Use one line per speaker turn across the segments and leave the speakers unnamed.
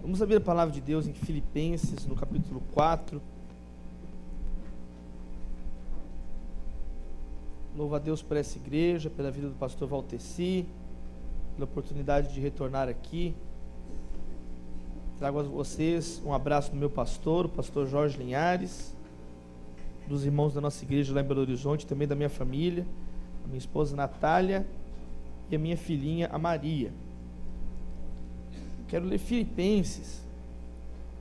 Vamos abrir a palavra de Deus em Filipenses, no capítulo 4. Louvo a Deus por essa igreja, pela vida do pastor Valteci, pela oportunidade de retornar aqui. Trago a vocês um abraço do meu pastor, o pastor Jorge Linhares, dos irmãos da nossa igreja lá em Belo Horizonte, também da minha família, a minha esposa Natália e a minha filhinha, a Maria. Quero ler Filipenses,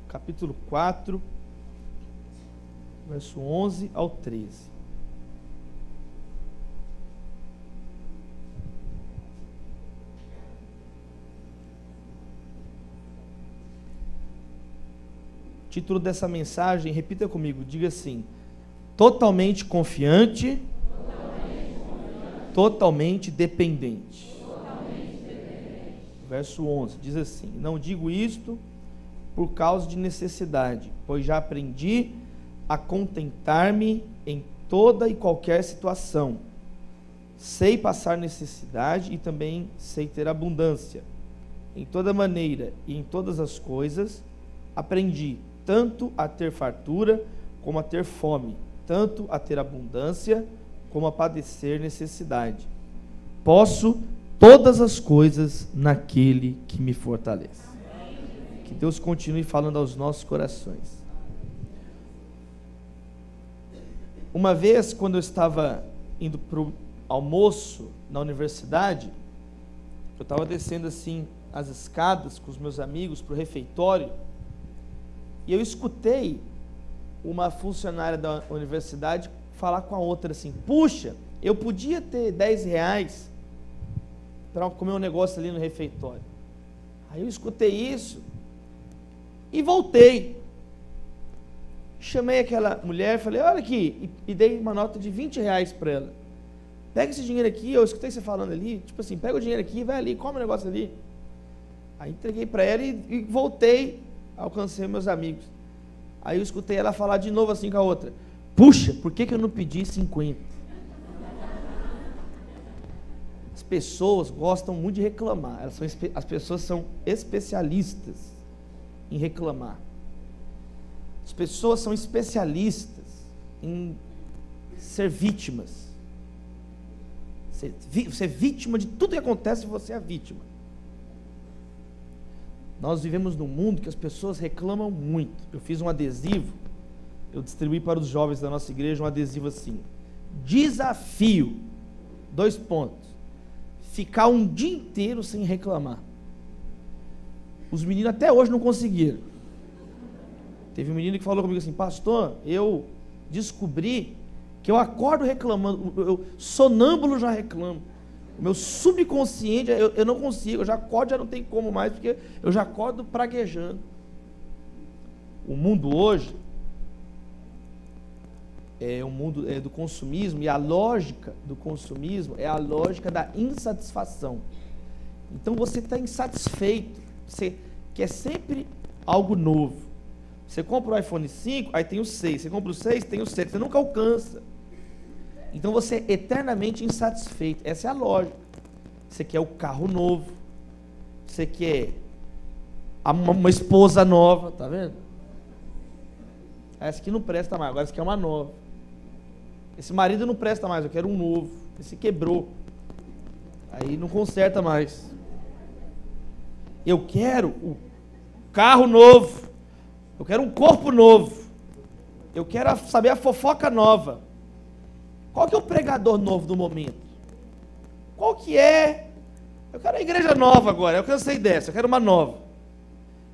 capítulo 4, verso 11 ao 13. O título dessa mensagem, repita comigo, diga assim: totalmente confiante, totalmente dependente. Verso 11, diz assim: não digo isto por causa de necessidade, pois já aprendi a contentar-me em toda e qualquer situação. Sei passar necessidade e também sei ter abundância. Em toda maneira e em todas as coisas aprendi tanto a ter fartura como a ter fome, tanto a ter abundância como a padecer necessidade. Posso todas as coisas naquele que me fortalece. Que Deus continue falando aos nossos corações. Uma vez, quando eu estava indo para o almoço na universidade, eu estava descendo assim as escadas com os meus amigos para o refeitório, e eu escutei uma funcionária da universidade falar com a outra assim: puxa, eu podia ter R$10 para comer um negócio ali no refeitório. Aí eu escutei isso e voltei. Chamei aquela mulher, falei: olha aqui, e dei uma nota de R$20 para ela. Pega esse dinheiro aqui, eu escutei você falando ali, tipo assim, pega o dinheiro aqui, vai ali, come o negócio ali. Aí entreguei para ela e voltei, alcancei meus amigos. Aí eu escutei ela falar de novo assim com a outra: puxa, por que eu não pedi 50? As pessoas gostam muito de reclamar, as pessoas são especialistas em reclamar. As pessoas são especialistas em ser vítimas. Você é vítima de tudo que acontece, você é a vítima. Nós vivemos num mundo que as pessoas reclamam muito. Eu fiz um adesivo, eu distribuí para os jovens da nossa igreja um adesivo assim: desafio, 2 pontos, ficar um dia inteiro sem reclamar. Os meninos até hoje não conseguiram. Teve um menino que falou comigo assim: pastor, eu descobri que eu acordo reclamando, eu sonâmbulo já reclamo. O meu subconsciente, eu não consigo, eu já acordo, já não tem como mais, porque eu já acordo praguejando. O mundo hoje é um mundo do consumismo, e a lógica do consumismo é a lógica da insatisfação. Então você está insatisfeito, você quer sempre algo novo. Você compra o iPhone 5, aí tem o 6, você compra o 6, tem o 7, você nunca alcança. Então você é eternamente insatisfeito. Essa é a lógica. Você quer o carro novo, você quer uma esposa nova, tá vendo? Essa aqui não presta mais, agora essa aqui é uma nova. Esse marido não presta mais, eu quero um novo. Esse quebrou, aí não conserta mais. Eu quero o carro novo, eu quero um corpo novo, eu quero saber a fofoca nova. Qual que é o pregador novo do momento? Qual que é? Eu quero a igreja nova agora, eu cansei dessa, eu quero uma nova.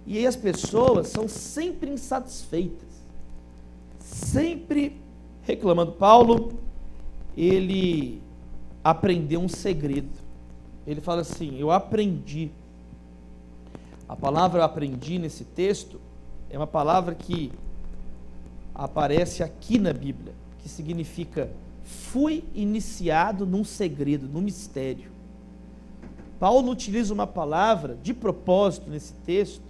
E aí as pessoas são sempre insatisfeitas, sempre reclamando. Paulo, ele aprendeu um segredo. Ele fala assim: eu aprendi. A palavra aprendi nesse texto é uma palavra que aparece aqui na Bíblia, que significa fui iniciado num segredo, num mistério. Paulo utiliza uma palavra de propósito nesse texto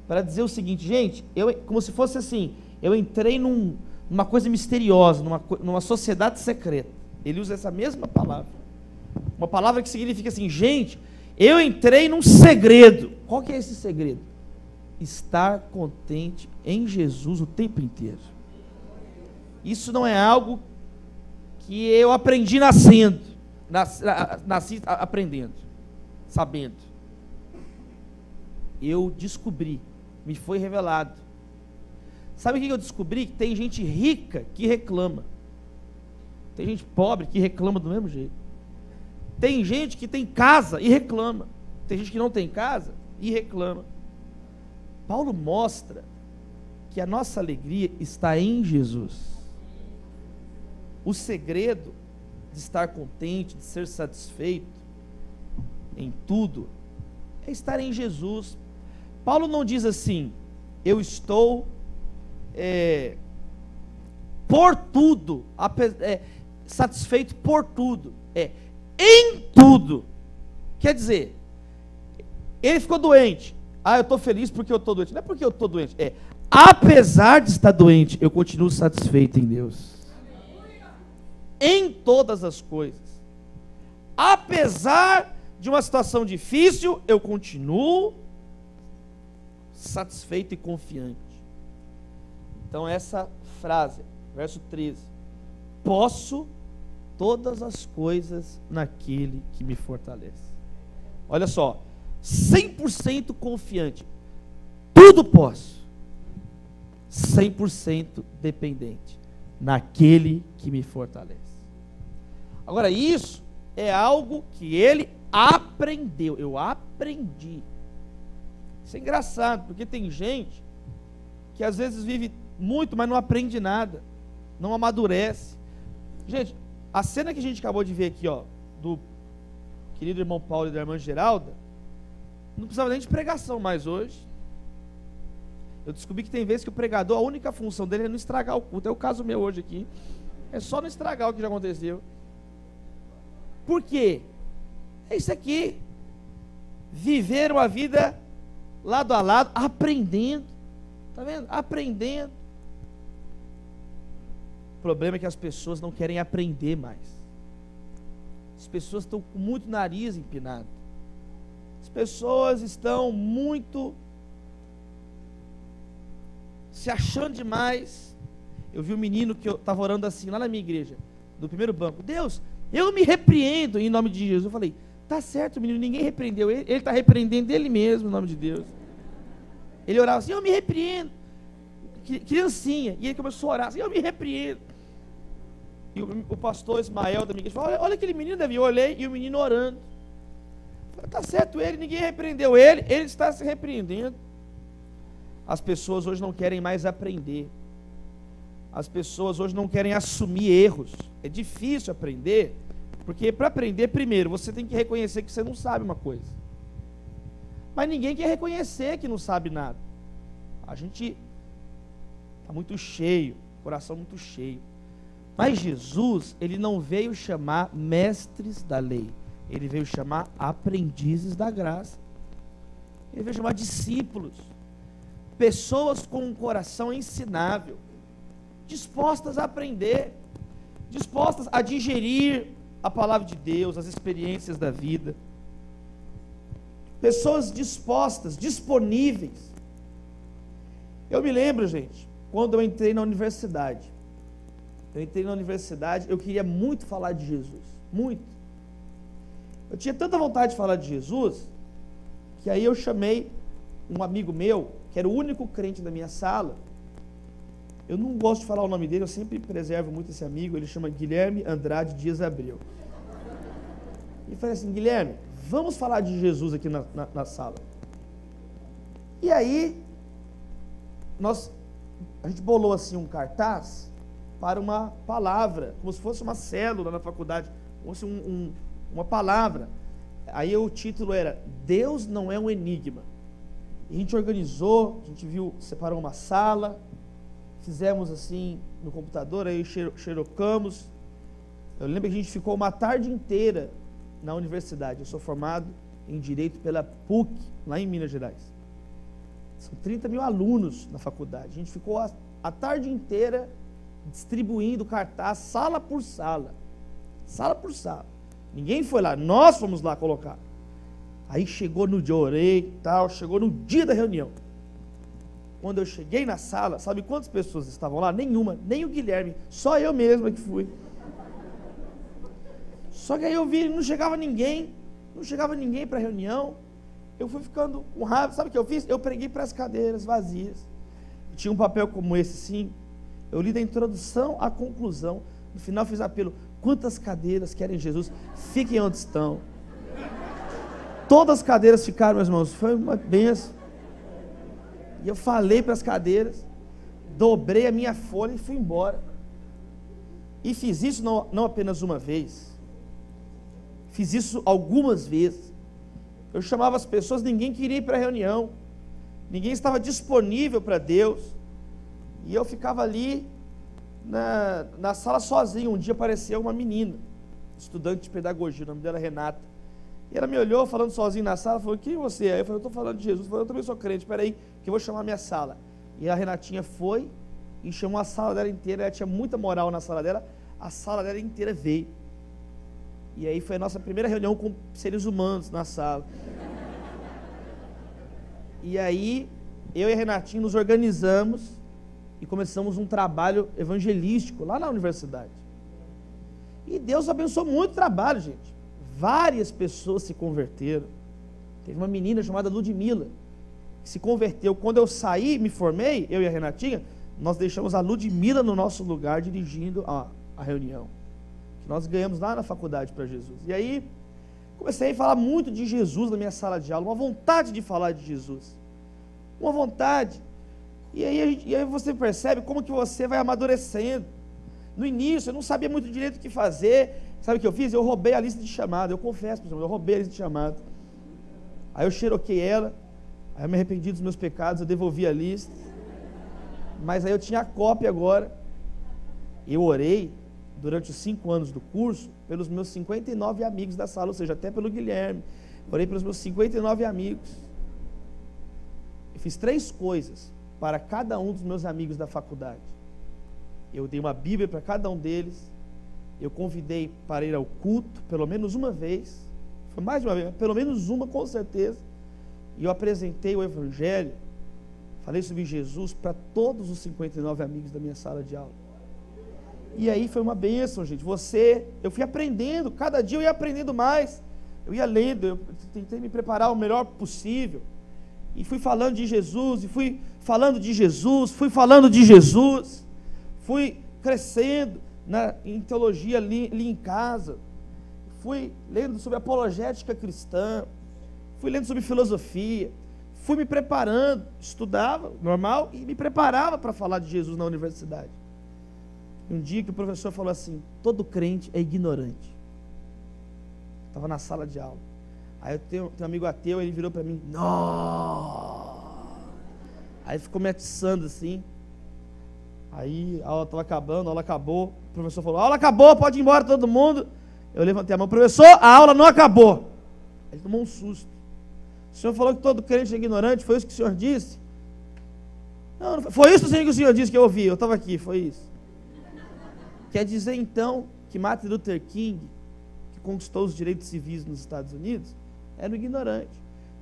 para dizer o seguinte: gente, como se fosse assim, eu entrei numa coisa misteriosa, numa sociedade secreta. Ele usa essa mesma palavra, uma palavra que significa assim: gente, eu entrei num segredo. Qual que é esse segredo? estar contente em Jesus o tempo inteiro. Isso não é algo que eu aprendi nascendo, nasci aprendendo, sabendo. Eu descobri, me foi revelado. Sabe o que eu descobri? Que tem gente rica que reclama. Tem gente pobre que reclama do mesmo jeito. Tem gente que tem casa e reclama. Tem gente que não tem casa e reclama. Paulo mostra que a nossa alegria está em Jesus. O segredo de estar contente, de ser satisfeito em tudo, é estar em Jesus. Paulo não diz assim, eu estou por tudo, satisfeito por tudo, em tudo. Quer dizer, ele ficou doente, eu estou feliz porque eu estou doente. Não é porque eu estou doente, apesar de estar doente, eu continuo satisfeito em Deus. Em todas as coisas, apesar de uma situação difícil, eu continuo satisfeito e confiante. Então essa frase, verso 13, posso todas as coisas naquele que me fortalece. Olha só, 100% confiante, tudo posso, 100% dependente, naquele que me fortalece. Agora isso é algo que ele aprendeu, eu aprendi. Isso é engraçado, porque tem gente que às vezes vive muito, mas não aprende nada, não amadurece. Gente, a cena que a gente acabou de ver aqui, do querido irmão Paulo e da irmã Geralda, não precisava nem de pregação mais hoje. Eu descobri que tem vezes que o pregador, a única função dele é não estragar o culto. É o caso meu hoje aqui, é só não estragar o que já aconteceu. Por quê? É isso aqui, viver uma vida lado a lado, aprendendo, tá vendo? Aprendendo. O problema é que as pessoas não querem aprender mais. As pessoas estão com muito nariz empinado. As pessoas estão muito se achando demais. Eu vi um menino que eu estava orando assim, lá na minha igreja, do primeiro banco. Deus, eu me repreendo em nome de Jesus. Eu falei, tá certo, menino, ninguém repreendeu ele. Ele está repreendendo ele mesmo em nome de Deus. Ele orava assim, eu me repreendo. Criancinha. E ele começou a orar assim, eu me repreendo. E o pastor Ismael da minha igreja falou, olha aquele menino, Davi. Eu olhei e o menino orando. Eu falei, tá certo ele, ninguém repreendeu ele. Ele está se repreendendo. As pessoas hoje não querem mais aprender. As pessoas hoje não querem assumir erros. É difícil aprender, porque para aprender, primeiro, você tem que reconhecer que você não sabe uma coisa. Mas ninguém quer reconhecer que não sabe nada. A gente está muito cheio, coração muito cheio. Mas Jesus, ele não veio chamar mestres da lei. Ele veio chamar aprendizes da graça. Ele veio chamar discípulos. Pessoas com um coração ensinável, dispostas a aprender, dispostas a digerir a palavra de Deus, as experiências da vida. Pessoas dispostas, disponíveis. Eu me lembro, gente, quando eu entrei na universidade. Eu queria muito falar de Jesus, muito. Eu tinha tanta vontade de falar de Jesus, que aí eu chamei um amigo meu, que era o único crente da minha sala. Eu não gosto de falar o nome dele, eu sempre preservo muito esse amigo. Ele chama Guilherme Andrade Dias Abreu. E falei assim, Guilherme, vamos falar de Jesus aqui na sala. E aí, a gente bolou assim um cartaz para uma palavra, como se fosse uma célula na faculdade, como se uma palavra. Aí o título era, Deus não é um enigma. E a gente organizou, a gente separou uma sala, fizemos assim no computador, aí xerocamos. Eu lembro que a gente ficou uma tarde inteira na universidade. Eu sou formado em Direito pela PUC, lá em Minas Gerais. São 30 mil alunos na faculdade. A gente ficou a tarde inteira distribuindo cartaz, sala por sala. Sala por sala. Ninguém foi lá, nós fomos lá colocar. Aí chegou no dia, orei e tal, chegou no dia da reunião. quando eu cheguei na sala, sabe quantas pessoas estavam lá? Nenhuma, nem o Guilherme, só eu mesma que fui. Só que aí eu vi, não chegava ninguém para a reunião. Eu fui ficando com raiva, sabe o que eu fiz? Eu preguei para as cadeiras vazias. Tinha um papel como esse, sim. Eu li da introdução à conclusão. No final fiz apelo: quantas cadeiras querem Jesus? Fiquem onde estão. Todas as cadeiras ficaram, meus irmãos. Foi uma bênção. E eu falei para as cadeiras, dobrei a minha folha e fui embora. E fiz isso não apenas uma vez. Fiz isso algumas vezes. Eu chamava as pessoas, ninguém queria ir para a reunião. Ninguém estava disponível para Deus. E eu ficava ali na sala sozinho. Um dia apareceu uma menina, estudante de pedagogia, o nome dela é Renata. E ela me olhou falando sozinho na sala, falou: quem você é? Eu falei: eu estou falando de Jesus. Eu falei: eu também sou crente, espera aí que eu vou chamar a minha sala. E a Renatinha foi e chamou a sala dela inteira. Ela tinha muita moral na sala dela. A sala dela inteira veio. E aí foi a nossa primeira reunião com seres humanos na sala. E aí eu e a Renatinha nos organizamos e começamos um trabalho evangelístico lá na universidade. E Deus abençoou muito o trabalho, gente. Várias pessoas se converteram. Teve uma menina chamada Ludmila que se converteu. Quando eu saí, me formei, eu e a Renatinha, nós deixamos a Ludmila no nosso lugar dirigindo a reunião que nós ganhamos lá na faculdade para Jesus. E aí comecei a falar muito de Jesus na minha sala de aula, uma vontade de falar de Jesus, uma vontade. E aí você percebe como que você vai amadurecendo. No início eu não sabia muito direito o que fazer. Sabe o que eu fiz? Eu roubei a lista de chamada. Eu confesso, eu roubei a lista de chamada. Aí eu xeroquei ela. Aí eu me arrependi dos meus pecados. Eu devolvi a lista. Mas aí eu tinha a cópia agora. Eu orei durante os 5 anos do curso pelos meus 59 amigos da sala, ou seja, até pelo Guilherme. Orei pelos meus 59 amigos. Eu fiz 3 coisas para cada um dos meus amigos da faculdade. Eu dei uma Bíblia para cada um deles. Eu convidei para ir ao culto pelo menos uma vez. Foi mais de uma vez, pelo menos uma com certeza. E eu apresentei o Evangelho. Falei sobre Jesus para todos os 59 amigos da minha sala de aula. E aí foi uma bênção, gente. Eu fui aprendendo, cada dia eu ia aprendendo mais. Eu ia lendo, eu tentei me preparar o melhor possível. E fui falando de Jesus, fui falando de Jesus. Fui crescendo em teologia ali em casa. Fui lendo sobre apologética cristã. Fui lendo sobre filosofia. Fui me preparando, estudava, normal, e me preparava para falar de Jesus na universidade. Um dia que o professor falou assim: todo crente é ignorante. Estava na sala de aula. Aí eu tenho um amigo ateu, ele virou para mim: não. Aí ficou me atiçando assim. Aí a aula estava acabando, a aula acabou. O professor falou: a aula acabou, pode ir embora todo mundo. Eu levantei a mão: professor, a aula não acabou. Ele tomou um susto. O senhor falou que todo crente é ignorante, foi isso que o senhor disse? Não, foi isso que o senhor disse que eu ouvi, eu estava aqui, foi isso. Quer dizer então que Martin Luther King, que conquistou os direitos civis nos Estados Unidos, era um ignorante.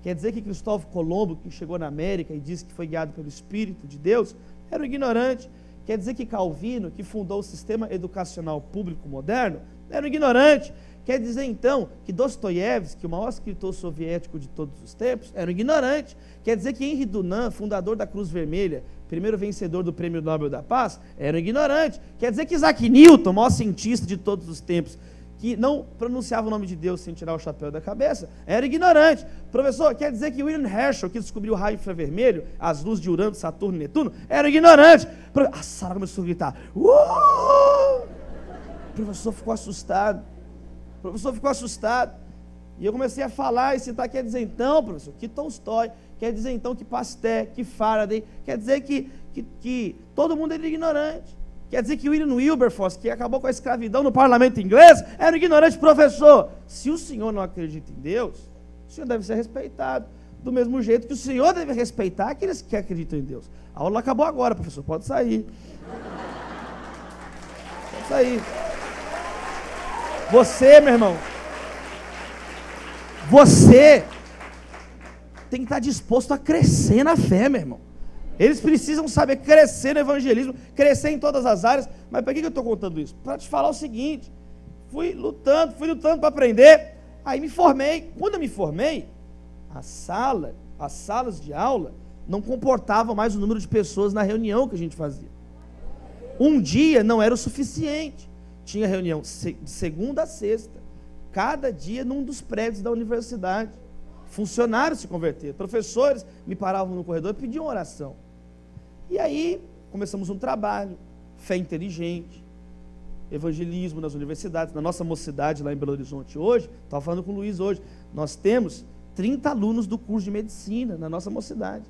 Quer dizer que Cristóvão Colombo, que chegou na América e disse que foi guiado pelo Espírito de Deus, era um ignorante. Quer dizer que Calvino, que fundou o sistema educacional público moderno, era um ignorante. Quer dizer então que Dostoiévski, o maior escritor soviético de todos os tempos, era um ignorante. Quer dizer que Henri Dunant, fundador da Cruz Vermelha, primeiro vencedor do Prêmio Nobel da Paz, era um ignorante. Quer dizer que Isaac Newton, o maior cientista de todos os tempos, que não pronunciava o nome de Deus sem tirar o chapéu da cabeça, era ignorante. Professor, quer dizer que William Herschel, que descobriu o raio infravermelho, as luzes de Urano, Saturno e Netuno, era ignorante. A sala começou a gritar: o professor ficou assustado. E eu comecei a falar e citar: quer dizer então, professor, que Tolstói, quer dizer então que Pasteur, que Faraday, quer dizer que todo mundo era ignorante. Quer dizer que William Wilberforce, que acabou com a escravidão no parlamento inglês, era um ignorante. Professor, se o senhor não acredita em Deus, o senhor deve ser respeitado, do mesmo jeito que o senhor deve respeitar aqueles que acreditam em Deus. A aula acabou agora, professor, pode sair. Pode sair. Você, meu irmão, você tem que estar disposto a crescer na fé, meu irmão. Eles precisam saber crescer no evangelismo, crescer em todas as áreas. Mas por que eu estou contando isso? Para te falar o seguinte: fui lutando para aprender, aí me formei. Quando eu me formei, as salas de aula não comportavam mais o número de pessoas na reunião que a gente fazia. Um dia não era o suficiente. Tinha reunião de segunda a sexta, cada dia num dos prédios da universidade. Funcionários se converteram, professores me paravam no corredor e pediam oração. E aí começamos um trabalho, fé inteligente, evangelismo nas universidades. Na nossa mocidade lá em Belo Horizonte hoje, estava falando com o Luiz hoje, nós temos 30 alunos do curso de medicina na nossa mocidade.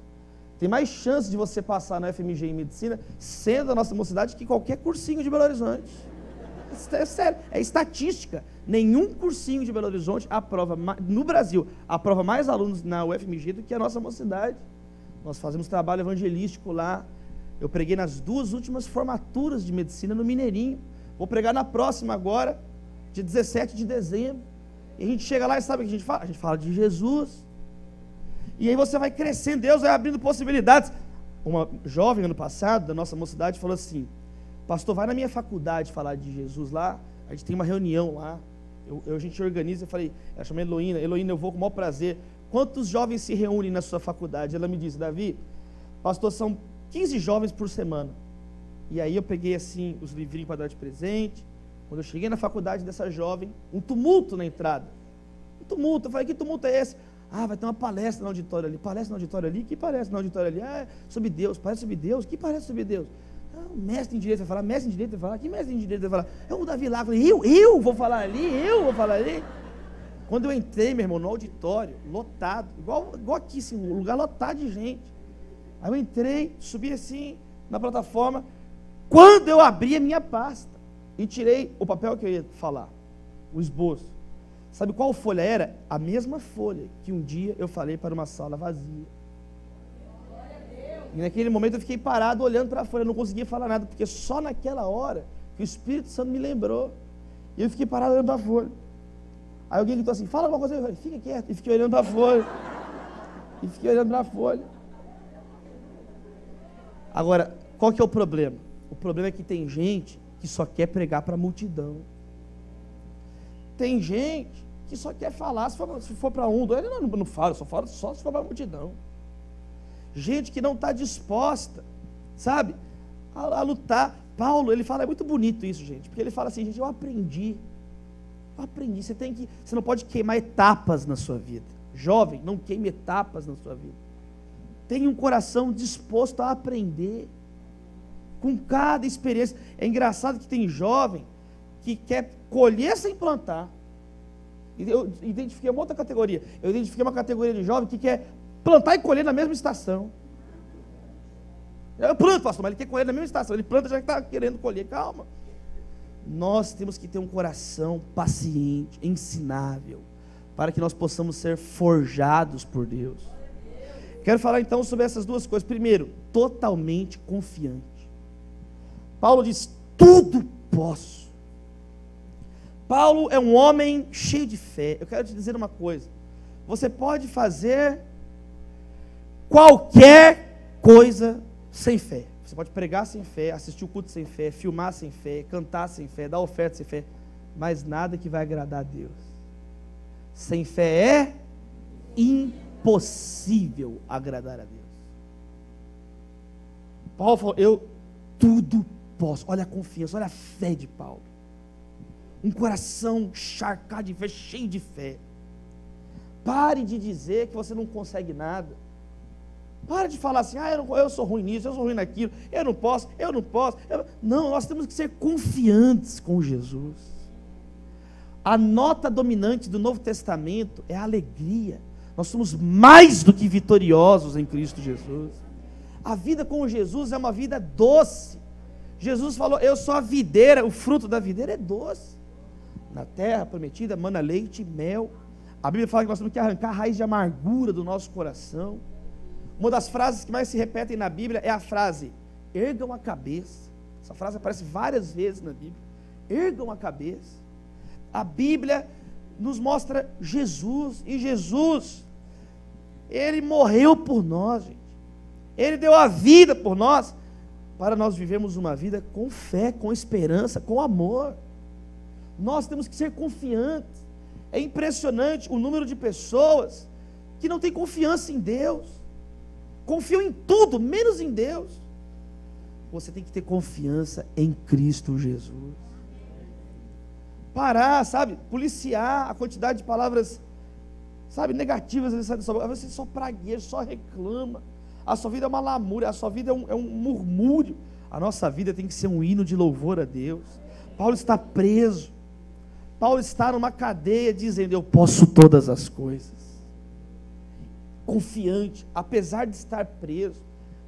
Tem mais chance de você passar na FMG em medicina sendo da nossa mocidade que qualquer cursinho de Belo Horizonte. É sério, é estatística. Nenhum cursinho de Belo Horizonte aprova, no Brasil, aprova mais alunos na UFMG do que a nossa mocidade. Nós fazemos trabalho evangelístico lá. Eu preguei nas 2 últimas formaturas de medicina no Mineirinho. Vou pregar na próxima agora, dia 17 de dezembro. E a gente chega lá e sabe o que a gente fala? A gente fala de Jesus. E aí você vai crescendo, Deus vai abrindo possibilidades. Uma jovem ano passado, da nossa mocidade, falou assim: pastor, vai na minha faculdade falar de Jesus lá, a gente tem uma reunião lá, a gente organiza. Eu falei, ela chama Heloína, eu vou com o maior prazer. Quantos jovens se reúnem na sua faculdade? Ela me disse, Davi, pastor, são 15 jovens por semana. E aí eu peguei assim, os livrinhos para dar de presente. Quando eu cheguei na faculdade dessa jovem, um tumulto na entrada. Um tumulto, eu falei, que tumulto é esse? Ah, vai ter uma palestra no auditório ali. Palestra no auditório ali? Que palestra no auditório ali? Ah, sobre Deus, palestra sobre Deus? Que palestra sobre Deus? O mestre em direito vai falar, mestre em direito vai falar, que mestre em direito vai falar? É o Davi lá, eu vou falar ali. Quando eu entrei, meu irmão, no auditório, lotado, igual aqui, assim, um lugar lotado de gente. Aí eu entrei, subi assim, na plataforma, quando eu abri a minha pasta e tirei o papel que eu ia falar, o esboço, sabe qual folha era? A mesma folha que um dia eu falei para uma sala vazia. E naquele momento eu fiquei parado olhando para a folha, não conseguia falar nada, porque só naquela hora que o Espírito Santo me lembrou. E eu fiquei parado olhando para a folha. Aí alguém gritou assim, fala alguma coisa, eu falei, fica quieto. E fiquei olhando para a folha. Agora, qual que é o problema? O problema é que tem gente que só quer pregar para a multidão. Tem gente que só quer falar, se for para um, dois, não fala, só fala só se for para a multidão. Gente que não está disposta, sabe, a lutar. Paulo, ele fala, é muito bonito isso, gente, porque ele fala assim, gente, eu aprendi, você não pode queimar etapas na sua vida. Jovem, não queime etapas na sua vida. Tenha um coração disposto a aprender, com cada experiência. É engraçado que tem jovem que quer colher sem plantar. Eu identifiquei uma outra categoria, eu identifiquei uma categoria de jovem que quer plantar e colher na mesma estação. Eu planto, pastor, mas ele quer colher na mesma estação. Ele planta já que está querendo colher. Calma. Nós temos que ter um coração paciente, ensinável, para que nós possamos ser forjados por Deus. Quero falar então sobre essas duas coisas. Primeiro, totalmente confiante. Paulo diz, tudo posso. Paulo é um homem cheio de fé. Eu quero te dizer uma coisa. Você pode fazer qualquer coisa sem fé. Você pode pregar sem fé, assistir o culto sem fé, filmar sem fé, cantar sem fé, dar oferta sem fé, mas nada que vai agradar a Deus. Sem fé é impossível agradar a Deus. Paulo falou, eu tudo posso. Olha a confiança, olha a fé de Paulo. Um coração encharcado de fé, cheio de fé. Pare de dizer que você não consegue nada. Para de falar assim, eu sou ruim nisso, eu sou ruim naquilo, eu não posso. Não, nós temos que ser confiantes com Jesus. A nota dominante do Novo Testamento é a alegria. Nós somos mais do que vitoriosos em Cristo Jesus. A vida com Jesus é uma vida doce. Jesus falou, eu sou a videira, o fruto da videira é doce. Na terra prometida, mana leite e mel. A Bíblia fala que nós temos que arrancar a raiz de amargura do nosso coração. Uma das frases que mais se repetem na Bíblia é a frase, ergam a cabeça. Essa frase aparece várias vezes na Bíblia. Ergam a cabeça. A Bíblia nos mostra Jesus, e Jesus, Ele morreu por nós, gente. Ele deu a vida por nós, para nós vivermos uma vida com fé, com esperança, com amor. Nós temos que ser confiantes. É impressionante o número de pessoas que não têm confiança em Deus, confiam em tudo, menos em Deus. Você tem que ter confiança em Cristo Jesus. Parar, sabe, policiar a quantidade de palavras, sabe, negativas, você só pragueja, só reclama, a sua vida é uma lamúria, a sua vida é um murmúrio. A nossa vida tem que ser um hino de louvor a Deus. Paulo está preso, Paulo está numa cadeia dizendo: eu posso todas as coisas, confiante, apesar de estar preso.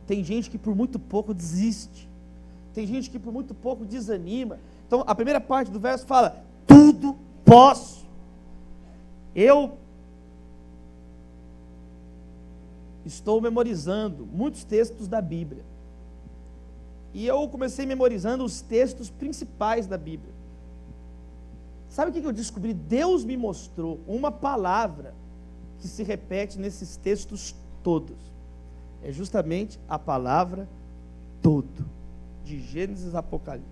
Tem gente que por muito pouco desiste, tem gente que por muito pouco desanima. Então a primeira parte do verso fala: tudo posso. Eu estou memorizando muitos textos da Bíblia, e eu comecei memorizando os textos principais da Bíblia. Sabe o que eu descobri? Deus me mostrou uma palavra que se repete nesses textos todos. É justamente a palavra todo, de Gênesis a Apocalipse.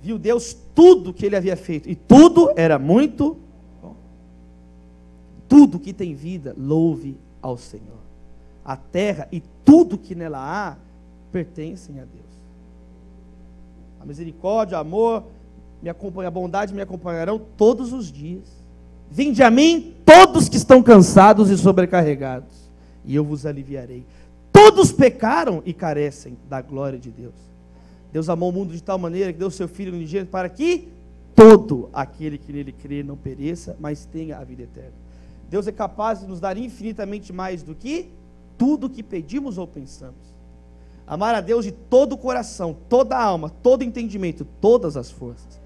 Viu Deus tudo que ele havia feito, e tudo era muito bom. Tudo que tem vida, louve ao Senhor. A terra e tudo que nela há, pertencem a Deus. A misericórdia, o amor, a bondade me acompanharão todos os dias. Vinde a mim todos que estão cansados e sobrecarregados, e eu vos aliviarei. Todos pecaram e carecem da glória de Deus. Deus amou o mundo de tal maneira que deu o seu Filho unigênito, para que todo aquele que nele crê não pereça, mas tenha a vida eterna. Deus é capaz de nos dar infinitamente mais do que tudo que pedimos ou pensamos. Amar a Deus de todo o coração, toda a alma, todo entendimento, todas as forças.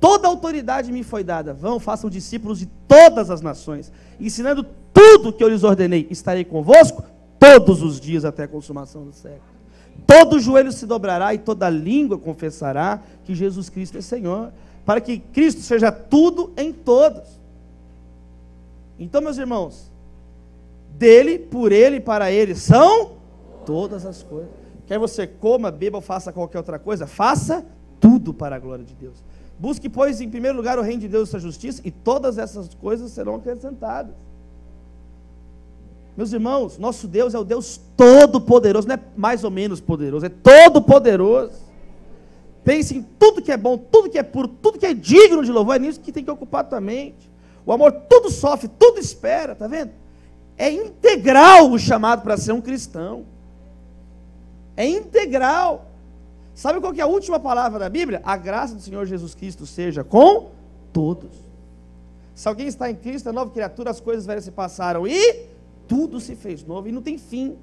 Toda autoridade me foi dada. Vão, façam discípulos de todas as nações, ensinando tudo que eu lhes ordenei. Estarei convosco todos os dias até a consumação do século. Todo joelho se dobrará e toda língua confessará que Jesus Cristo é Senhor, para que Cristo seja tudo em todos. Então, meus irmãos, dele, por ele e para ele são todas as coisas. Quer você coma, beba ou faça qualquer outra coisa, faça tudo para a glória de Deus. Busque, pois, em primeiro lugar o reino de Deus e sua justiça, e todas essas coisas serão acrescentadas. Meus irmãos, nosso Deus é o Deus todo-poderoso, não é mais ou menos poderoso, é todo-poderoso. Pense em tudo que é bom, tudo que é puro, tudo que é digno de louvor, é nisso que tem que ocupar a tua mente. O amor tudo sofre, tudo espera, está vendo? É integral o chamado para ser um cristão. É integral. Sabe qual que é a última palavra da Bíblia? A graça do Senhor Jesus Cristo seja com todos. Se alguém está em Cristo, é nova criatura, as coisas velhas se passaram e tudo se fez novo, e não tem fim.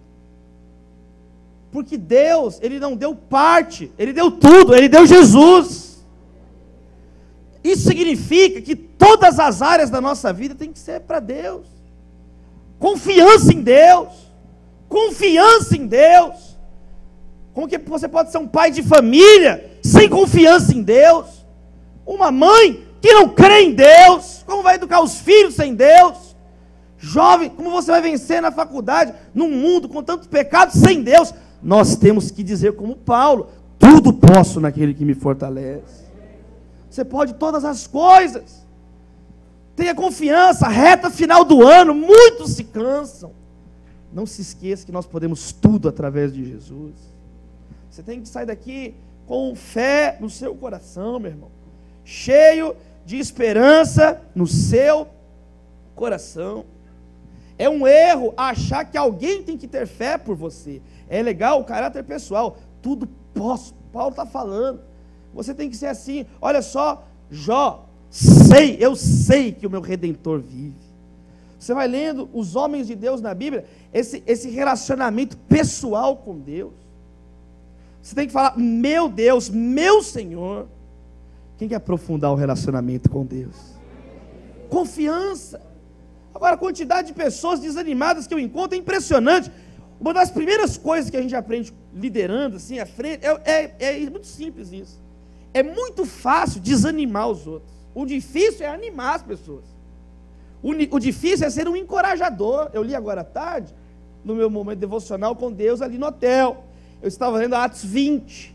Porque Deus, Ele não deu parte, Ele deu tudo, Ele deu Jesus. Isso significa que todas as áreas da nossa vida tem que ser para Deus. Confiança em Deus. Confiança em Deus. Como que você pode ser um pai de família sem confiança em Deus? Uma mãe que não crê em Deus, como vai educar os filhos sem Deus? Jovem, como você vai vencer na faculdade, num mundo com tanto pecado sem Deus? Nós temos que dizer como Paulo: tudo posso naquele que me fortalece. Você pode todas as coisas. Tenha confiança. Reta final do ano, muitos se cansam. Não se esqueça que nós podemos tudo através de Jesus. Você tem que sair daqui com fé no seu coração, meu irmão, cheio de esperança no seu coração. É um erro achar que alguém tem que ter fé por você. É legal o caráter pessoal. Tudo posso. Paulo está falando. Você tem que ser assim. Olha só, Jó, eu sei que o meu Redentor vive. Você vai lendo os homens de Deus na Bíblia, esse relacionamento pessoal com Deus. Você tem que falar: meu Deus, meu Senhor. Quem quer aprofundar o relacionamento com Deus? Confiança. Agora, a quantidade de pessoas desanimadas que eu encontro é impressionante. Uma das primeiras coisas que a gente aprende liderando assim à frente, é muito simples isso. É muito fácil desanimar os outros. O difícil é animar as pessoas. O difícil é ser um encorajador. Eu li agora à tarde no meu momento devocional com Deus ali no hotel. Eu estava lendo Atos 20.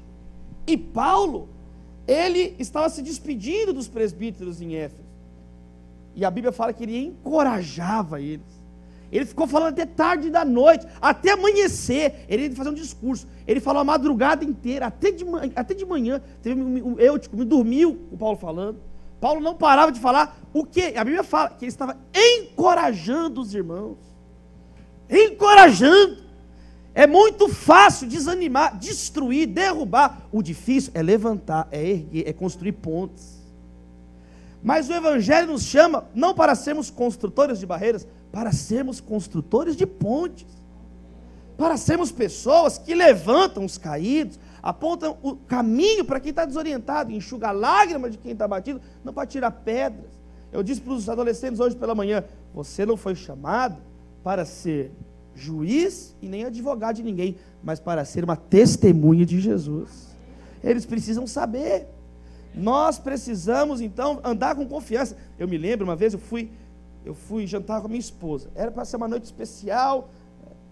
E Paulo, ele estava se despedindo dos presbíteros em Éfeso. E a Bíblia fala que ele encorajava eles. Ele ficou falando até tarde da noite, até amanhecer. Ele ia fazer um discurso. Ele falou a madrugada inteira, até de manhã. Teve Eutico, me dormiu o Paulo falando. Paulo não parava de falar. O que? A Bíblia fala que ele estava encorajando os irmãos. Encorajando. É muito fácil desanimar, destruir, derrubar. O difícil é levantar, é erguer, é construir pontes. Mas o Evangelho nos chama não para sermos construtores de barreiras, para sermos construtores de pontes. Para sermos pessoas que levantam os caídos, apontam o caminho para quem está desorientado, enxuga a lágrima de quem está batido, não para tirar pedras. Eu disse para os adolescentes hoje pela manhã, você não foi chamado para ser juiz e nem advogado de ninguém, mas para ser uma testemunha de Jesus. Eles precisam saber. Nós precisamos então andar com confiança. Eu me lembro uma vez eu fui jantar com a minha esposa. Era para ser uma noite especial.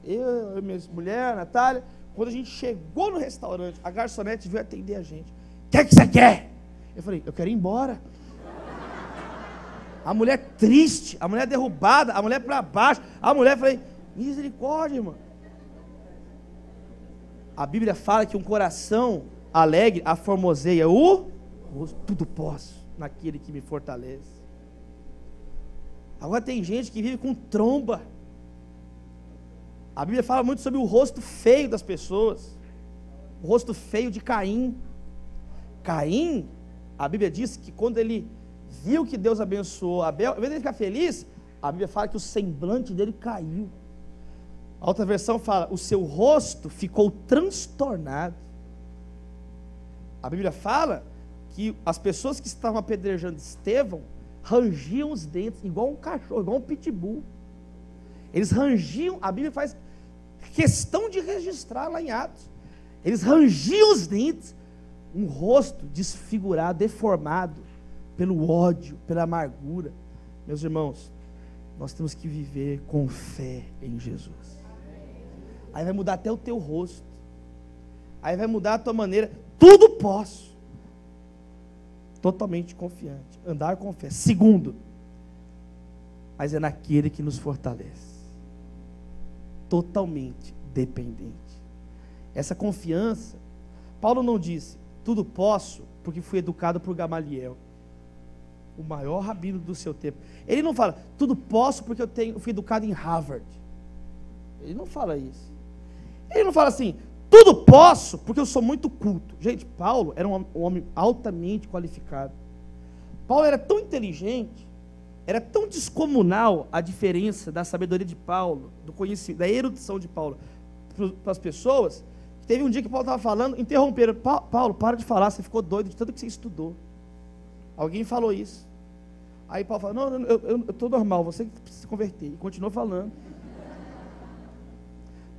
Eu, minha mulher, a Natália. Quando a gente chegou no restaurante, a garçonete veio atender a gente. O que é que você quer? Eu falei, eu quero ir embora. A mulher triste, a mulher derrubada, a mulher para baixo. A mulher, falei, misericórdia, irmão. A Bíblia fala que um coração alegre aformoseia tudo posso naquele que me fortalece. Agora tem gente que vive com tromba. A Bíblia fala muito sobre o rosto feio das pessoas. O rosto feio de Caim. Caim, a Bíblia diz que quando ele viu que Deus abençoou Abel, ao invés de ele ficar feliz, a Bíblia fala que o semblante dele caiu. A outra versão fala, o seu rosto ficou transtornado. A Bíblia fala que as pessoas que estavam apedrejando Estevão rangiam os dentes, igual um cachorro, igual um pitbull. Eles rangiam, a Bíblia faz questão de registrar lá em Atos. Eles rangiam os dentes, um rosto desfigurado, deformado, pelo ódio, pela amargura. Meus irmãos, nós temos que viver com fé em Jesus. Aí vai mudar até o teu rosto. Aí vai mudar a tua maneira. Tudo posso. Totalmente confiante. Andar com fé. Segundo, mas é naquele que nos fortalece. Totalmente dependente. Essa confiança, Paulo não disse, tudo posso, porque fui educado por Gamaliel, o maior rabino do seu tempo. Ele não fala, tudo posso porque eu fui educado em Harvard. Ele não fala isso. Ele não fala assim, tudo posso porque eu sou muito culto. Gente, Paulo era um homem altamente qualificado. Paulo era tão inteligente, era tão descomunal a diferença da sabedoria de Paulo, do conhecimento, da erudição de Paulo para as pessoas, que teve um dia que Paulo estava falando, interromperam, Paulo, para de falar, você ficou doido de tanto que você estudou. Alguém falou isso. Aí Paulo falou, não, eu estou normal, você que precisa se converter. E continuou falando.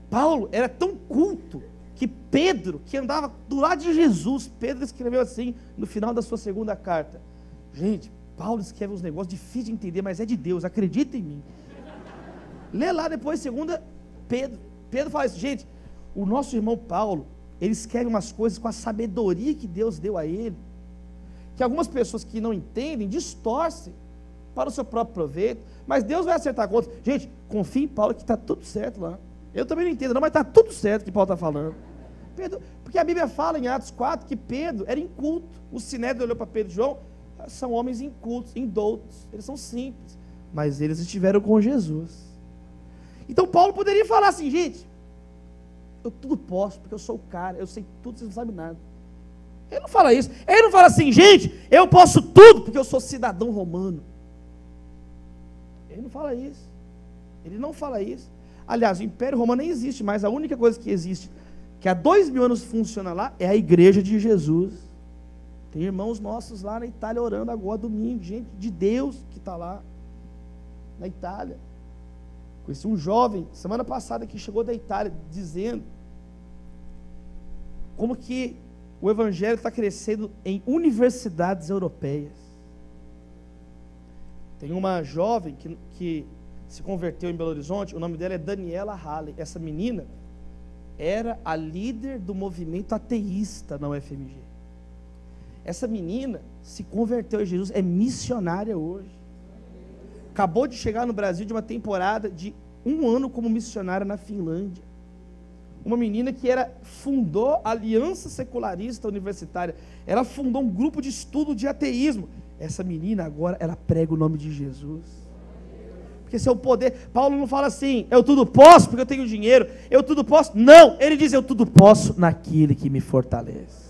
Paulo era tão culto que Pedro, que andava do lado de Jesus, Pedro escreveu assim, no final da sua segunda carta, gente, Paulo escreve uns negócios difíceis de entender, mas é de Deus, acredita em mim. Lê lá depois, segunda Pedro. Pedro fala isso, gente, o nosso irmão Paulo, ele escreve umas coisas com a sabedoria que Deus deu a ele, que algumas pessoas que não entendem, distorcem para o seu próprio proveito, mas Deus vai acertar a conta. Gente, confia em Paulo que está tudo certo lá. Eu também não entendo não, mas está tudo certo que Paulo está falando. Pedro, porque a Bíblia fala em Atos 4 que Pedro era inculto. O Sinédrio olhou para Pedro e João, são homens incultos, indoutos, eles são simples, mas eles estiveram com Jesus. Então Paulo poderia falar assim, gente, eu tudo posso, porque eu sou o cara, eu sei tudo, vocês não sabem nada. Ele não fala isso, ele não fala assim, gente, eu posso tudo, porque eu sou cidadão romano. Ele não fala isso, ele não fala isso. Aliás, o Império Romano nem existe mais, a única coisa que existe, que há 2000 anos funciona lá, é a Igreja de Jesus. Tem irmãos nossos lá na Itália orando agora, domingo, gente de Deus que está lá, na Itália. Conheci um jovem, semana passada, que chegou da Itália, dizendo como que o Evangelho está crescendo em universidades europeias. Tem uma jovem que se converteu em Belo Horizonte, o nome dela é Daniela Halley. Essa menina era a líder do movimento ateísta na UFMG. Essa menina se converteu a Jesus, é missionária hoje. Acabou de chegar no Brasil de uma temporada de 1 ano como missionária na Finlândia. Uma menina que fundou a Aliança Secularista Universitária. Ela fundou um grupo de estudo de ateísmo. Essa menina agora, ela prega o nome de Jesus. Porque esse é o poder. Paulo não fala assim, eu tudo posso porque eu tenho dinheiro, eu tudo posso. Não, ele diz, eu tudo posso naquele que me fortalece.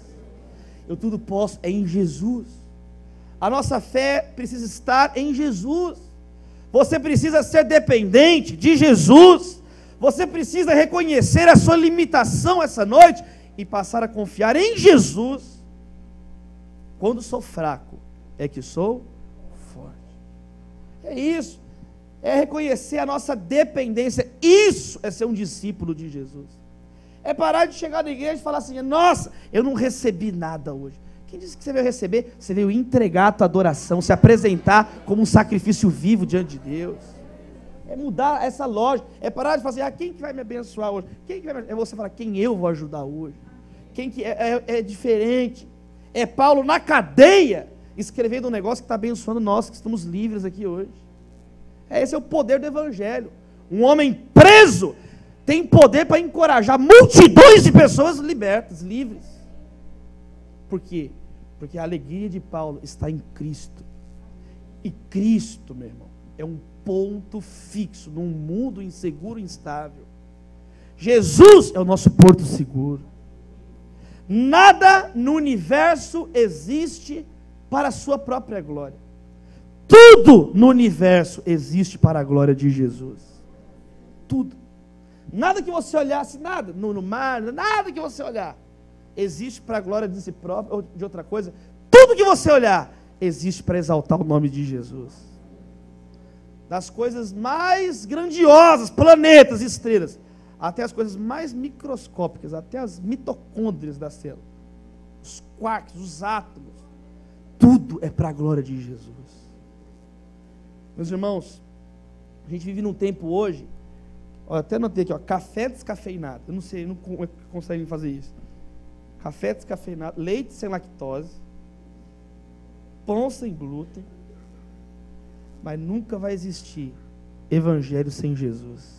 Eu tudo posso é em Jesus. A nossa fé precisa estar em Jesus. Você precisa ser dependente de Jesus. Você precisa reconhecer a sua limitação essa noite e passar a confiar em Jesus. Quando sou fraco, é que sou forte. É isso. É reconhecer a nossa dependência. Isso é ser um discípulo de Jesus. É parar de chegar na igreja e falar assim, nossa, eu não recebi nada hoje. Quem disse que você veio receber? Você veio entregar a tua adoração, se apresentar como um sacrifício vivo diante de Deus. É mudar essa lógica. É parar de falar assim, quem que vai me abençoar hoje? Quem que vai me... É você falar, quem eu vou ajudar hoje? Quem que é diferente. É Paulo na cadeia, escrevendo um negócio que está abençoando nós, que estamos livres aqui hoje. Esse é o poder do evangelho. Um homem preso tem poder para encorajar multidões de pessoas libertas, livres. Por quê? Porque a alegria de Paulo está em Cristo. E Cristo, meu irmão, é um ponto fixo num mundo inseguro e instável. Jesus é o nosso porto seguro. Nada no universo existe para a sua própria glória. Tudo no universo existe para a glória de Jesus. Tudo. Nada que você olhasse, nada, no mar, nada que você olhar, existe para a glória de si próprio ou de outra coisa. Tudo que você olhar, existe para exaltar o nome de Jesus. Das coisas mais grandiosas, planetas, estrelas, até as coisas mais microscópicas, até as mitocôndrias da célula, os quarks, os átomos, tudo é para a glória de Jesus. Meus irmãos, a gente vive num tempo hoje, até notei aqui, café descafeinado, eu não sei, não conseguem fazer isso. Café descafeinado, leite sem lactose, pão sem glúten, mas nunca vai existir evangelho sem Jesus.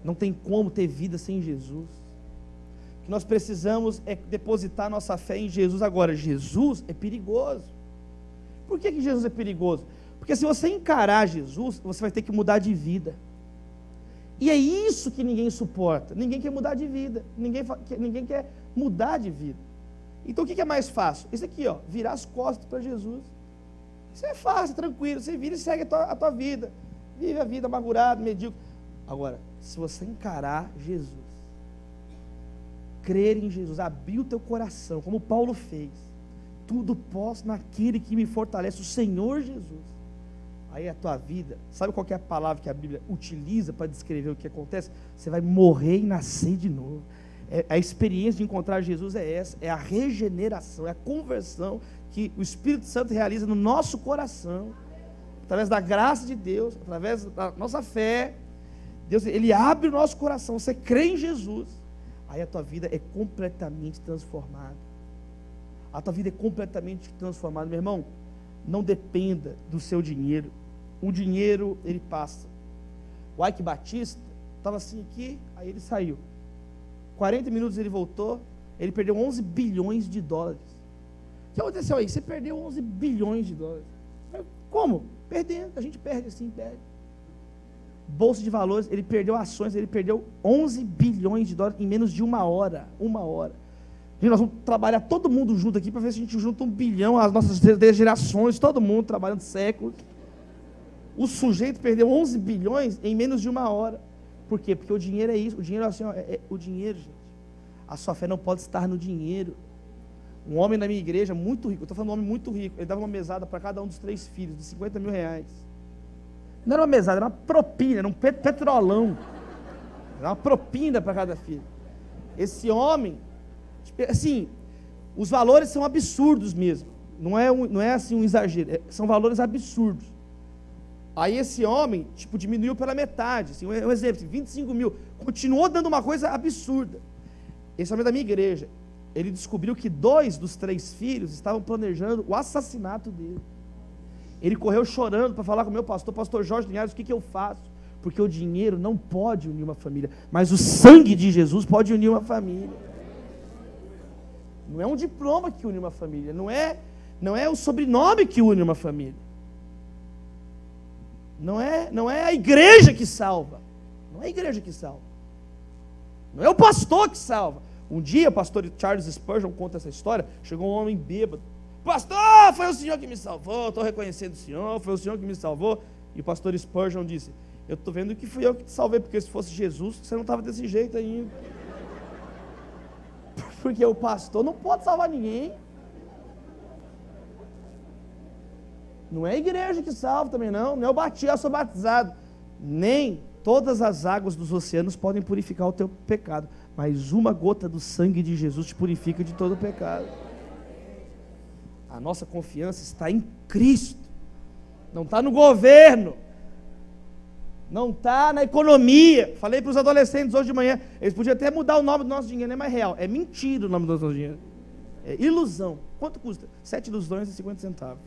Não tem como ter vida sem Jesus. O que nós precisamos é depositar nossa fé em Jesus. Agora, Jesus é perigoso. Por que Jesus é perigoso? Porque se você encarar Jesus, você vai ter que mudar de vida. E é isso que ninguém suporta. Ninguém quer mudar de vida. Ninguém quer mudar de vida. Então o que é mais fácil? Isso aqui, virar as costas para Jesus. Isso é fácil, tranquilo. Você vira e segue a tua vida. Vive a vida amargurado, medíocre. Agora, se você encarar Jesus, crer em Jesus, abrir o teu coração, como Paulo fez, tudo posso naquele que me fortalece, o Senhor Jesus. Aí a tua vida, sabe qual que é a palavra que a Bíblia utiliza para descrever o que acontece? Você vai morrer e nascer de novo. A experiência de encontrar Jesus é essa, é a regeneração, é a conversão que o Espírito Santo realiza no nosso coração, através da graça de Deus, através da nossa fé. Deus, Ele abre o nosso coração, você crê em Jesus, aí a tua vida é completamente transformada. A tua vida é completamente transformada, meu irmão. Não dependa do seu dinheiro. O dinheiro, ele passa. O Ike Batista estava assim aqui, aí ele saiu. 40 minutos ele voltou, ele perdeu 11 bilhões de dólares. O que aconteceu aí? Você perdeu 11 bilhões de dólares. Como? Perdendo, a gente perde assim, perde. Bolsa de valores, ele perdeu ações, ele perdeu 11 bilhões de dólares em menos de uma hora. Gente, nós vamos trabalhar todo mundo junto aqui para ver se a gente junta 1 bilhão, as nossas gerações, todo mundo trabalhando séculos. O sujeito perdeu 11 bilhões em menos de uma hora. Por quê? Porque o dinheiro é isso. O dinheiro é assim, o dinheiro, gente. A sua fé não pode estar no dinheiro. Um homem na minha igreja, muito rico, eu estou falando de um homem muito rico, ele dava uma mesada para cada um dos 3 filhos, de 50 mil reais. Não era uma mesada, era uma propina, era um petrolão. Era uma propina para cada filho. Esse homem, assim, os valores são absurdos mesmo. Não é assim um exagero, são valores absurdos.
Aí esse homem, tipo, diminuiu pela metade, assim, um exemplo, 25 mil, continuou dando uma coisa absurda. Esse homem é da minha igreja, ele descobriu que 2 dos 3 filhos estavam planejando o assassinato dele. Ele correu chorando para falar com o meu pastor Jorge Linhares, o que eu faço? Porque o dinheiro não pode unir uma família, mas o sangue de Jesus pode unir uma família. Não é um diploma que une uma família, não é o sobrenome que une uma família. Não é a igreja que salva. Não é a igreja que salva. Não é o pastor que salva. Um dia o pastor Charles Spurgeon conta essa história. Chegou um homem bêbado. Pastor, foi o senhor que me salvou. Estou reconhecendo o senhor, foi o senhor que me salvou. E o pastor Spurgeon disse: eu estou vendo que fui eu que te salvei, porque se fosse Jesus, você não estava desse jeito ainda. Porque o pastor não pode salvar ninguém. Não é a igreja que salva também não é o batismo, eu sou batizado. Nem todas as águas dos oceanos podem purificar o teu pecado, mas uma gota do sangue de Jesus te purifica de todo o pecado. A nossa confiança está em Cristo, não está no governo, não está na economia. Falei para os adolescentes hoje de manhã, eles podiam até mudar o nome do nosso dinheiro, não é mais real, é mentira o nome do nosso dinheiro, é ilusão. Quanto custa? 7 ilusões e 50 centavos.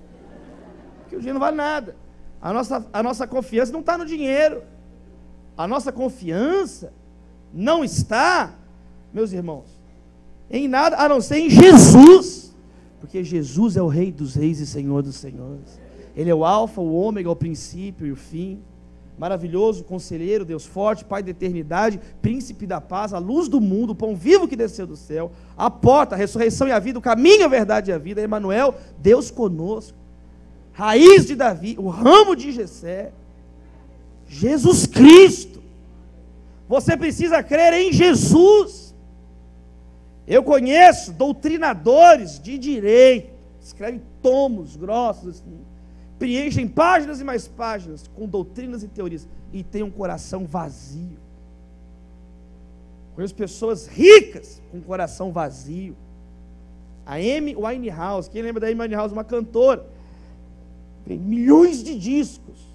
Porque o dinheiro não vale nada. A nossa confiança não está no dinheiro. A nossa confiança não está, meus irmãos, em nada a não ser em Jesus. Porque Jesus é o Rei dos Reis e Senhor dos Senhores. Ele é o alfa, o ômega, o princípio e o fim. Maravilhoso, conselheiro, Deus forte, Pai da eternidade, príncipe da paz, a luz do mundo, o pão vivo que desceu do céu, a porta, a ressurreição e a vida, o caminho, a verdade e a vida, Emmanuel, Deus conosco. Raiz de Davi, o ramo de Jessé, Jesus Cristo. Você precisa crer em Jesus. Eu conheço doutrinadores de direito, escrevem tomos grossos assim, preenchem páginas e mais páginas com doutrinas e teorias e têm um coração vazio. Conheço pessoas ricas com coração vazio. A Amy Winehouse, quem lembra da Amy Winehouse, uma cantora, tem milhões de discos,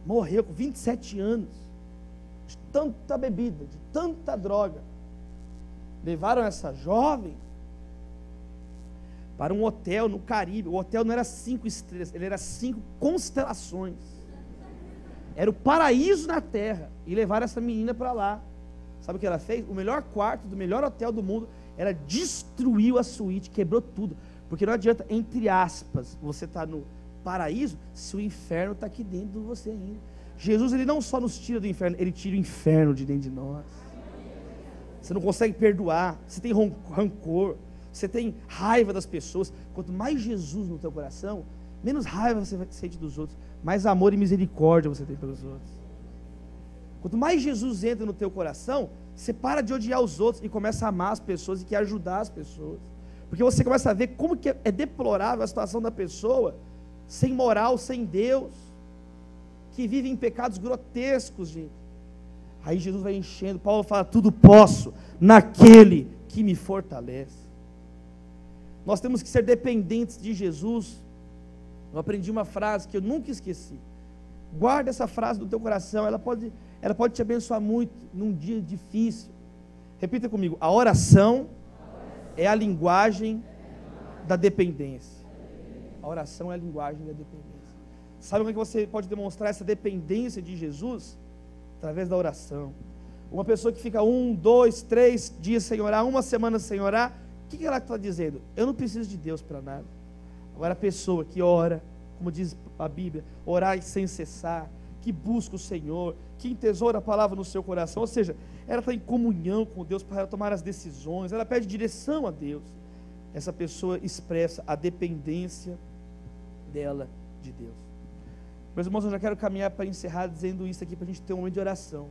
morreu com 27 anos, de tanta bebida, de tanta droga. Levaram essa jovem para um hotel no Caribe. O hotel não era 5 estrelas, ele era 5 constelações. Era o paraíso na terra. E levaram essa menina para lá. Sabe o que ela fez? O melhor quarto do melhor hotel do mundo, ela destruiu a suíte, quebrou tudo. Porque não adianta, entre aspas, você está no paraíso, se o inferno está aqui dentro de você ainda. Jesus, ele não só nos tira do inferno, ele tira o inferno de dentro de nós. Você não consegue perdoar, você tem rancor, você tem raiva das pessoas. Quanto mais Jesus no teu coração, menos raiva você vai sentir dos outros, mais amor e misericórdia você tem pelos outros. Quanto mais Jesus entra no teu coração, você para de odiar os outros e começa a amar as pessoas e quer ajudar as pessoas. Porque você começa a ver como que é deplorável a situação da pessoa, sem moral, sem Deus, que vive em pecados grotescos, gente. Aí Jesus vai enchendo, Paulo fala: tudo posso naquele que me fortalece. Nós temos que ser dependentes de Jesus. Eu aprendi uma frase que eu nunca esqueci. Guarda essa frase no teu coração, ela pode te abençoar muito num dia difícil. Repita comigo: a oração é a linguagem da dependência. A oração é a linguagem da dependência. Sabe como é que você pode demonstrar essa dependência de Jesus? Através da oração. Uma pessoa que fica 1, 2, 3 dias sem orar, uma semana sem orar, o que ela está dizendo? Eu não preciso de Deus para nada. Agora a pessoa que ora, como diz a Bíblia, orar sem cessar, que busca o Senhor, que entesoura a palavra no seu coração, ou seja, ela está em comunhão com Deus para tomar as decisões, ela pede direção a Deus. Essa pessoa expressa a dependência dela de Deus. Meus irmãos, eu já quero caminhar para encerrar dizendo isso aqui, para a gente ter um momento de oração.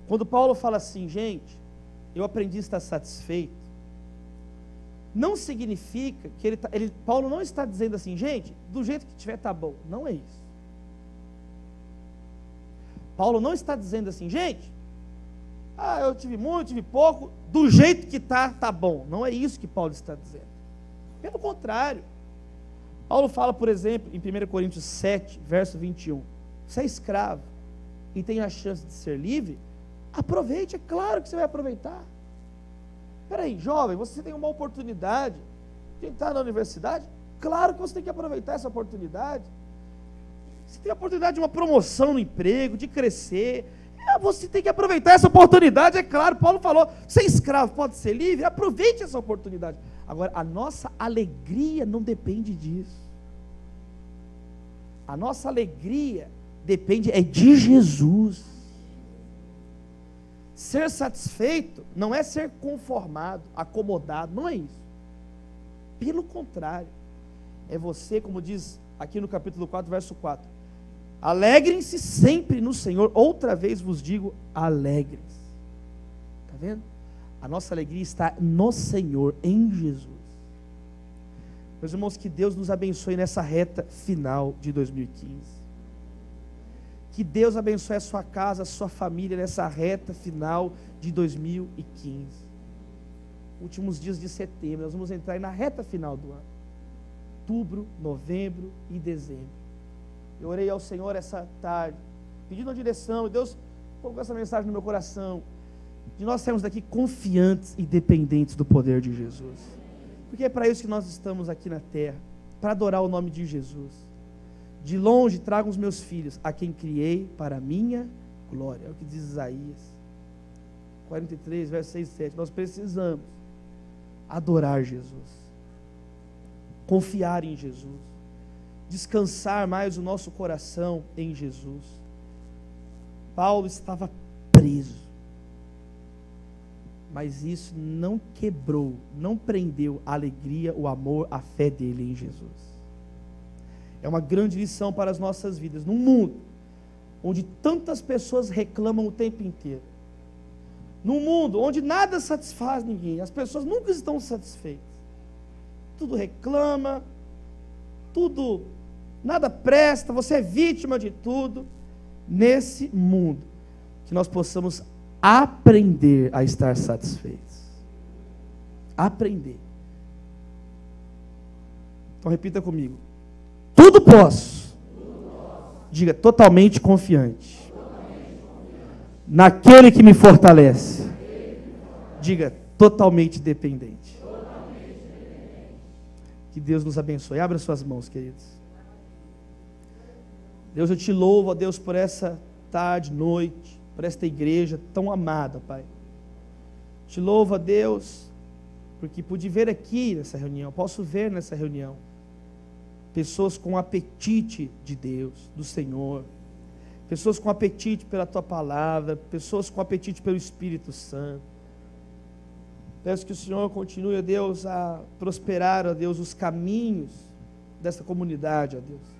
Quando Paulo fala assim: gente, eu aprendi a estar satisfeito, não significa que Paulo não está dizendo assim: gente, do jeito que tiver está bom. Não é isso. Paulo não está dizendo assim: gente, eu tive muito, tive pouco, do jeito que está bom. Não é isso que Paulo está dizendo. Pelo contrário, Paulo fala, por exemplo, em 1 Coríntios 7, verso 21, você é escravo e tem a chance de ser livre, aproveite, é claro que você vai aproveitar. Espera aí, jovem, você tem uma oportunidade de entrar na universidade, claro que você tem que aproveitar essa oportunidade. Você tem a oportunidade de uma promoção no emprego, de crescer, você tem que aproveitar essa oportunidade, é claro. Paulo falou, ser escravo pode ser livre, aproveite essa oportunidade. Agora, a nossa alegria não depende disso. A nossa alegria depende de Jesus. Ser satisfeito não é ser conformado, acomodado, não é isso. Pelo contrário, é você, como diz aqui no capítulo 4, verso 4, alegrem-se sempre no Senhor, outra vez vos digo, alegrem-se. Está vendo? A nossa alegria está no Senhor, em Jesus. Meus irmãos, que Deus nos abençoe nessa reta final de 2015. Que Deus abençoe a sua casa, a sua família nessa reta final de 2015. Últimos dias de setembro, nós vamos entrar na reta final do ano. Outubro, novembro e dezembro. Eu orei ao Senhor essa tarde, pedindo a direção, e Deus colocou essa mensagem no meu coração, de nós sairmos daqui confiantes e dependentes do poder de Jesus. Porque é para isso que nós estamos aqui na terra, para adorar o nome de Jesus. De longe trago os meus filhos, a quem criei para a minha glória. É o que diz Isaías 43, versos 6 e 7. Nós precisamos adorar Jesus, confiar em Jesus, descansar mais o nosso coração em Jesus. Paulo estava preso, mas isso não quebrou, não prendeu a alegria, o amor, a fé dele em Jesus. É uma grande lição para as nossas vidas, num mundo onde tantas pessoas reclamam o tempo inteiro, num mundo onde nada satisfaz ninguém, as pessoas nunca estão satisfeitas, tudo reclama, tudo, nada presta, você é vítima de tudo. Nesse mundo, que nós possamos aprender a estar satisfeitos. Aprender. Então repita comigo. Tudo posso. Diga, totalmente confiante. Naquele que me fortalece. Diga, totalmente dependente. Que Deus nos abençoe. Abra suas mãos, queridos. Deus, eu te louvo, ó Deus, por essa tarde, noite, por esta igreja tão amada, Pai. Te louvo, ó Deus, porque pude ver aqui nessa reunião, posso ver nessa reunião, pessoas com apetite de Deus, do Senhor, pessoas com apetite pela Tua Palavra, pessoas com apetite pelo Espírito Santo. Peço que o Senhor continue, ó Deus, a prosperar, ó Deus, os caminhos dessa comunidade, ó Deus.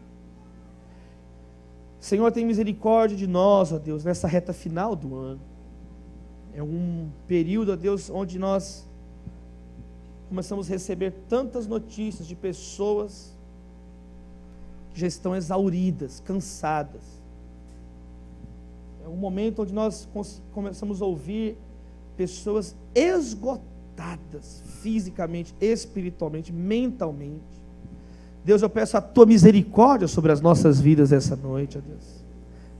Senhor, tem misericórdia de nós, ó Deus, nessa reta final do ano. É um período, ó Deus, onde nós começamos a receber tantas notícias de pessoas que já estão exauridas, cansadas. É um momento onde nós começamos a ouvir pessoas esgotadas fisicamente, espiritualmente, mentalmente. Deus, eu peço a Tua misericórdia sobre as nossas vidas essa noite, ó Deus.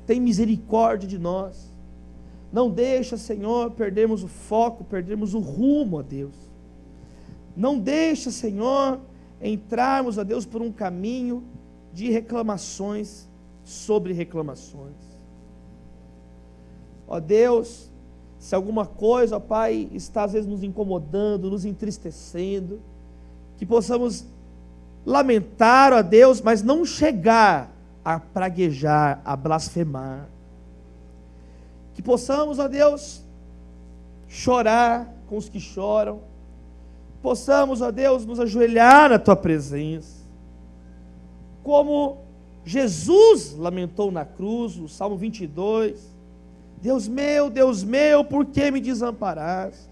Tem misericórdia de nós. Não deixa, Senhor, perdermos o foco, perdermos o rumo, ó Deus. Não deixa, Senhor, entrarmos, ó Deus, por um caminho de reclamações sobre reclamações. Ó Deus, se alguma coisa, ó Pai, está às vezes nos incomodando, nos entristecendo, que possamos lamentar, ó Deus, mas não chegar a praguejar, a blasfemar. Que possamos, ó Deus, chorar com os que choram. Possamos, ó Deus, nos ajoelhar na Tua presença. Como Jesus lamentou na cruz, no Salmo 22. Deus meu, por que me desamparaste?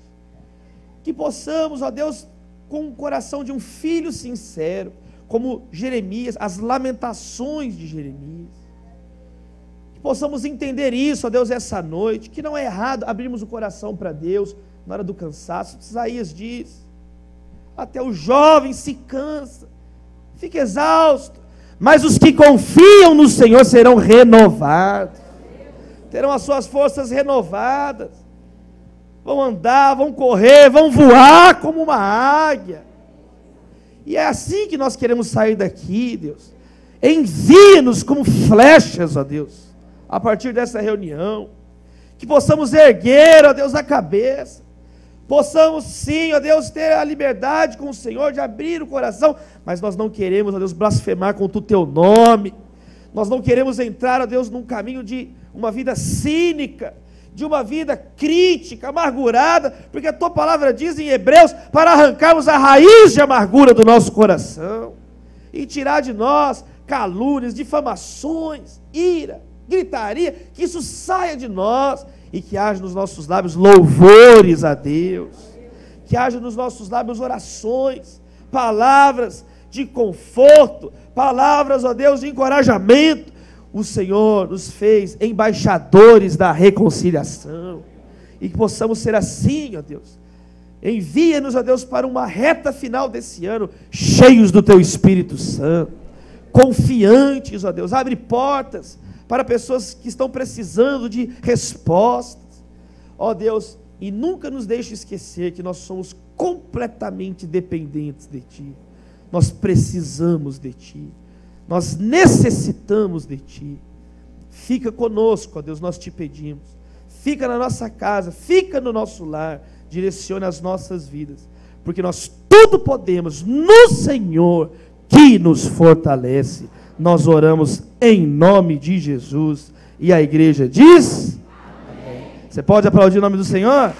Que possamos, ó Deus, com o coração de um filho sincero, como Jeremias, as lamentações de Jeremias, que possamos entender isso, ó Deus, essa noite, que não é errado abrirmos o coração para Deus na hora do cansaço. Isaías diz, até o jovem se cansa, fica exausto. Mas os que confiam no Senhor serão renovados, terão as suas forças renovadas, vão andar, vão correr, vão voar como uma águia. E é assim que nós queremos sair daqui, Deus. Envia-nos como flechas, ó Deus, a partir dessa reunião, que possamos erguer, ó Deus, a cabeça, possamos sim, ó Deus, ter a liberdade com o Senhor de abrir o coração, mas nós não queremos, ó Deus, blasfemar contra o Teu nome, nós não queremos entrar, ó Deus, num caminho de uma vida cínica, de uma vida crítica, amargurada, porque a Tua palavra diz em Hebreus, para arrancarmos a raiz de amargura do nosso coração, e tirar de nós calúnias, difamações, ira, gritaria, que isso saia de nós, e que haja nos nossos lábios louvores a Deus, que haja nos nossos lábios orações, palavras de conforto, palavras, ó Deus, de encorajamento. O Senhor nos fez embaixadores da reconciliação, e que possamos ser assim, ó Deus. Envia-nos, ó Deus, para uma reta final desse ano, cheios do Teu Espírito Santo, confiantes, ó Deus. Abre portas para pessoas que estão precisando de respostas, ó Deus, e nunca nos deixe esquecer que nós somos completamente dependentes de Ti, nós precisamos de Ti, nós necessitamos de Ti. Fica conosco, ó Deus, nós Te pedimos, fica na nossa casa, fica no nosso lar, direcione as nossas vidas, porque nós tudo podemos no Senhor que nos fortalece. Nós oramos em nome de Jesus, e a igreja diz: amém. Você pode aplaudir o nome do Senhor?